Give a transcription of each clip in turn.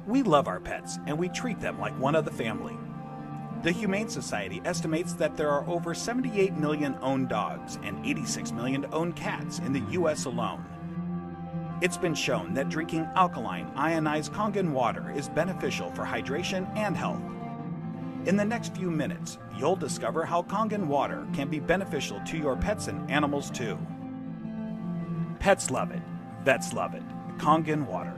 We love our pets and we treat them like one of the family. The Humane Society estimates that there are over 78 million owned dogs and 86 million owned cats in the U.S. alone. It's been shown that drinking alkaline, ionized Kangen water is beneficial for hydration and health. In the next few minutes, you'll discover how Kangen water can be beneficial to your pets and animals too. Pets love it. Vets love it. Kangen water.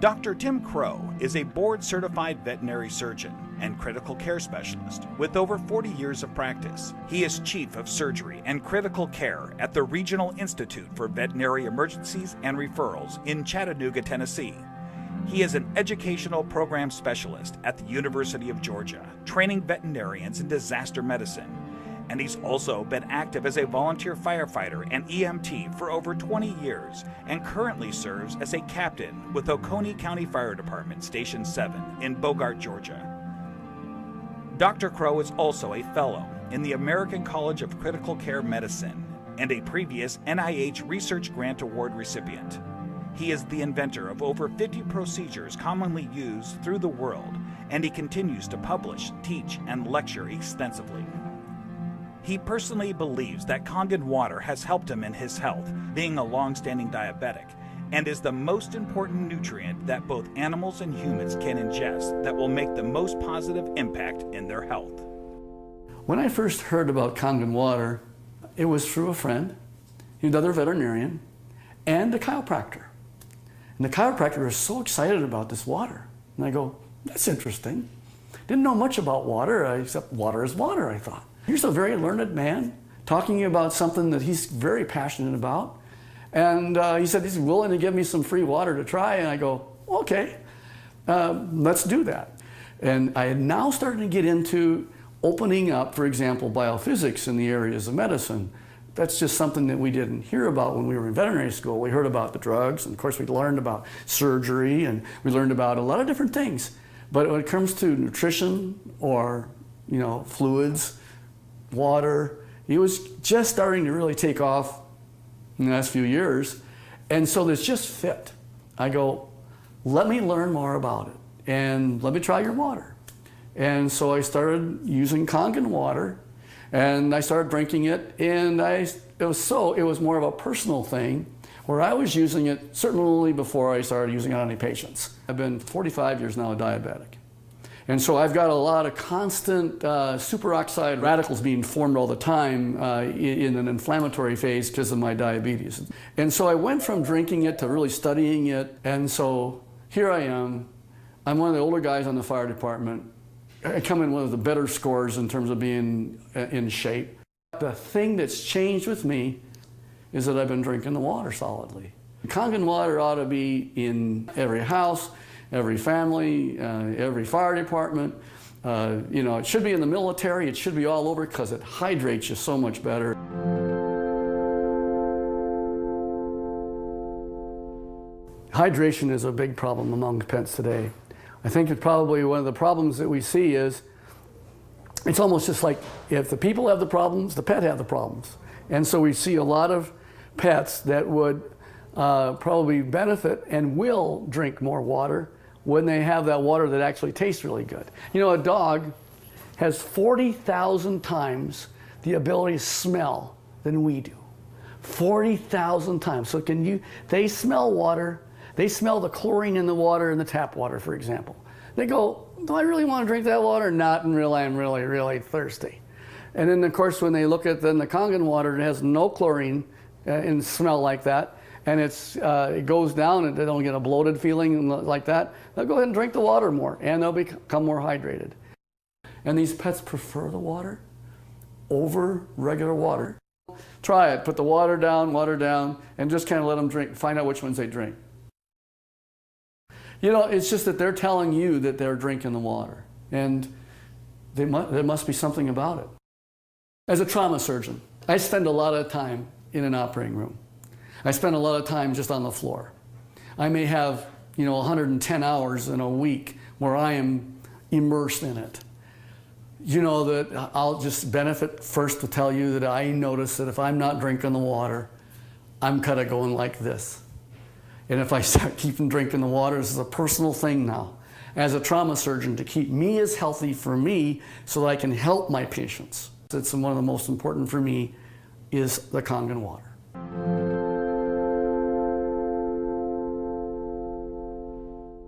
Dr. Tim Crowe is a board-certified veterinary surgeon and critical care specialist with over 40 years of practice. He is Chief of Surgery and Critical Care at the Regional Institute for Veterinary Emergencies and Referrals in Chattanooga, Tennessee. He is an educational program specialist at the University of Georgia, training veterinarians in disaster medicine. And he's also been active as a volunteer firefighter and EMT for over 20 years and currently serves as a captain with Oconee County Fire Department Station 7 in Bogart, Georgia. Dr. Crowe is also a fellow in the American College of Critical Care Medicine and a previous NIH Research Grant Award recipient. He is the inventor of over 50 procedures commonly used through the world, and he continues to publish, teach, and lecture extensively. He personally believes that Kangen water has helped him in his health, being a long-standing diabetic, and is the most important nutrient that both animals and humans can ingest that will make the most positive impact in their health. When I first heard about Kangen water, it was through a friend, another veterinarian, and a chiropractor. And the chiropractor was so excited about this water. And I go, that's interesting. Didn't know much about water, except water is water, I thought. Here's a very learned man talking about something that he's very passionate about. And he said he's willing to give me some free water to try. And I go, okay, let's do that. And I had now started to get into opening up, for example, biophysics in the areas of medicine. That's just something that we didn't hear about when we were in veterinary school. We heard about the drugs, and of course we learned about surgery, and we learned about a lot of different things. But when it comes to nutrition or, fluids, water, it was just starting to really take off in the last few years. And so this just fit. I go, let me learn more about it and let me try your water. And so I started using Kangen water and I started drinking it, and it was more of a personal thing where I was using it certainly before I started using it on any patients. I've been 45 years now a diabetic. And so I've got a lot of constant superoxide radicals being formed all the time in an inflammatory phase because of my diabetes. And so I went from drinking it to really studying it. And so here I am. I'm one of the older guys on the fire department. I come in one of the better scores in terms of being in shape. The thing that's changed with me is that I've been drinking the water solidly. Kangen water ought to be in every house, every family, every fire department. It should be in the military. It should be all over because it hydrates you so much better. Hydration is a big problem among pets today. I think that probably one of the problems that we see is it's almost just like if the people have the problems, the pet have the problems. And so we see a lot of pets that would probably benefit and will drink more water when they have that water that actually tastes really good. A dog has 40,000 times the ability to smell than we do. 40,000 times. So they smell water, they smell the chlorine in the water in the tap water, for example. They go, do I really want to drink that water? Not until I'm really, really thirsty. And then of course when they look at the Kangen water, it has no chlorine and smell like that, and it goes down and they don't get a bloated feeling like that, they'll go ahead and drink the water more and they'll become more hydrated. And these pets prefer the water over regular water. Try it, put the water down, and just kind of let them drink, find out which ones they drink. It's just that they're telling you that they're drinking the water, and there must be something about it. As a trauma surgeon, I spend a lot of time in an operating room. I spend a lot of time just on the floor. I may have, 110 hours in a week where I am immersed in it. That I'll just benefit first to tell you that I notice that if I'm not drinking the water, I'm kind of going like this. And if I start keeping drinking the water, this is a personal thing now. as a trauma surgeon to keep me as healthy for me so that I can help my patients. It's one of the most important for me is the Kangen water.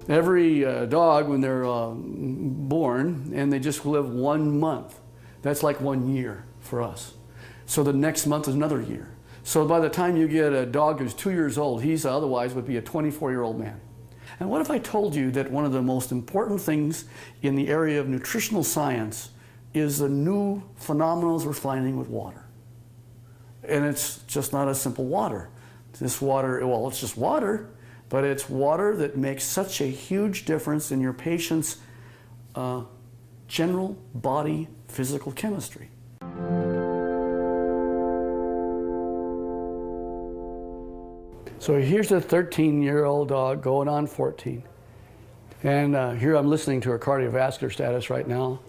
Every dog, when they're born and they just live 1 month, that's like 1 year for us. So the next month is another year. So by the time you get a dog who's 2 years old, he's otherwise would be a 24-year-old man. And what if I told you that one of the most important things in the area of nutritional science is the new phenomena we're finding with water? And it's just not a simple water. This water, well, it's just water, but it's water that makes such a huge difference in your patient's general body physical chemistry. So here's a 13-year-old dog going on 14. And here I'm listening to her cardiovascular status right now.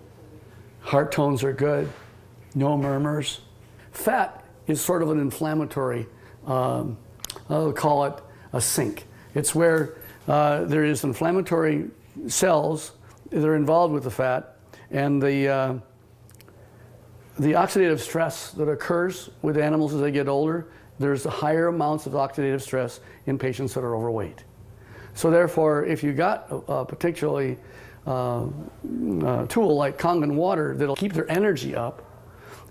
Heart tones are good, no murmurs. Fat is sort of an inflammatory, I'll call it a sink. It's where there is inflammatory cells that are involved with the fat, and the oxidative stress that occurs with animals as they get older, there's higher amounts of oxidative stress in patients that are overweight. So therefore, if you got a particularly tool like Kangen water that'll keep their energy up,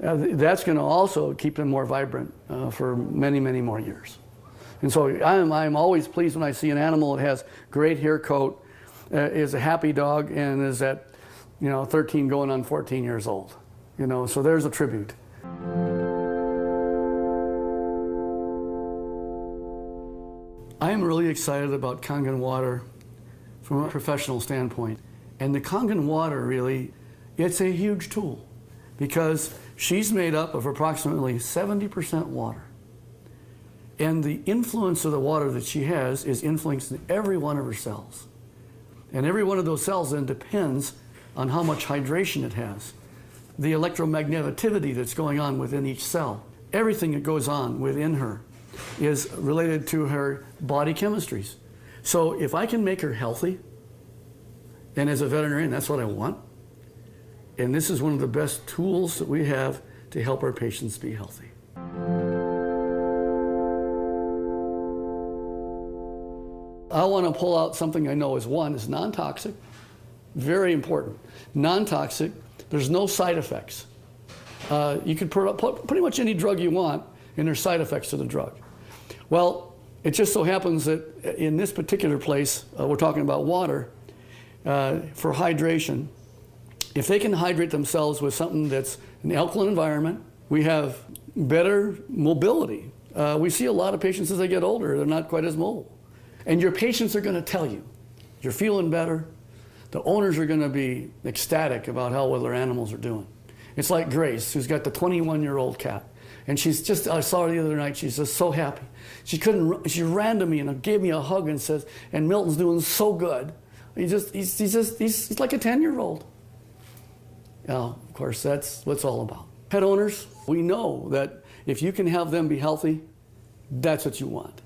that's going to also keep them more vibrant for many, many more years. And so I'm always pleased when I see an animal that has great hair coat, is a happy dog, and is at 13 going on 14 years old. So there's a tribute. I am really excited about Kangen water from a professional standpoint. And the Kangen water really, it's a huge tool because she's made up of approximately 70% water. And the influence of the water that she has is influencing every one of her cells. And every one of those cells then depends on how much hydration it has. The electromagneticity that's going on within each cell. Everything that goes on within her is related to her body chemistries. So if I can make her healthy, and as a veterinarian, that's what I want. And this is one of the best tools that we have to help our patients be healthy. I want to pull out something I know is non-toxic, very important. Non-toxic, there's no side effects. You can put pretty much any drug you want, and there's side effects to the drug. Well, it just so happens that in this particular place, we're talking about water, for hydration. If they can hydrate themselves with something that's an alkaline environment, we have better mobility. We see a lot of patients as they get older, they're not quite as mobile. And your patients are going to tell you, you're feeling better. The owners are going to be ecstatic about how well their animals are doing. It's like Grace, who's got the 21-year-old cat. And she's just, I saw her the other night, she's just so happy. She ran to me and gave me a hug and says, and Milton's doing so good. He's like a 10-year-old. Of course, that's what it's all about. Pet owners, we know that if you can have them be healthy, that's what you want.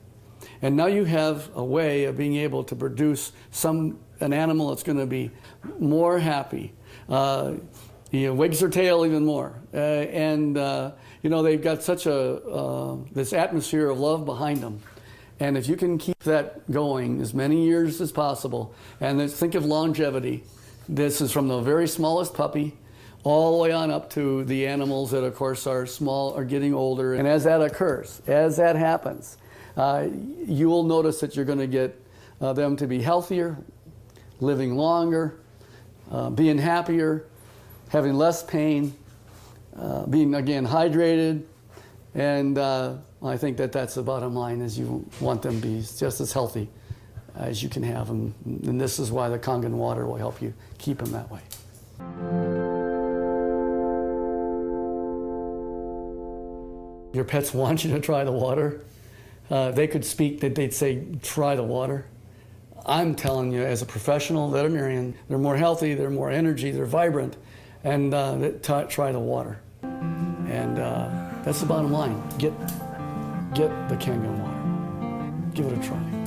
And now you have a way of being able to produce an animal that's going to be more happy, wags their tail even more, they've got such this atmosphere of love behind them. And if you can keep that going as many years as possible, and think of longevity, this is from the very smallest puppy all the way on up to the animals that, of course, are small, are getting older. And as that occurs, as that happens, you will notice that you're going to get them to be healthier, living longer, being happier, having less pain, being, again, hydrated. And I think that that's the bottom line, is you want them to be just as healthy as you can have them. And this is why the Kangen water will help you keep them that way. Your pets want you to try the water. They could speak, that they'd say, try the water. I'm telling you, as a professional veterinarian, they're more healthy, they're more energy, they're vibrant, and try the water. And that's the bottom line. Get the Kangen water. Give it a try.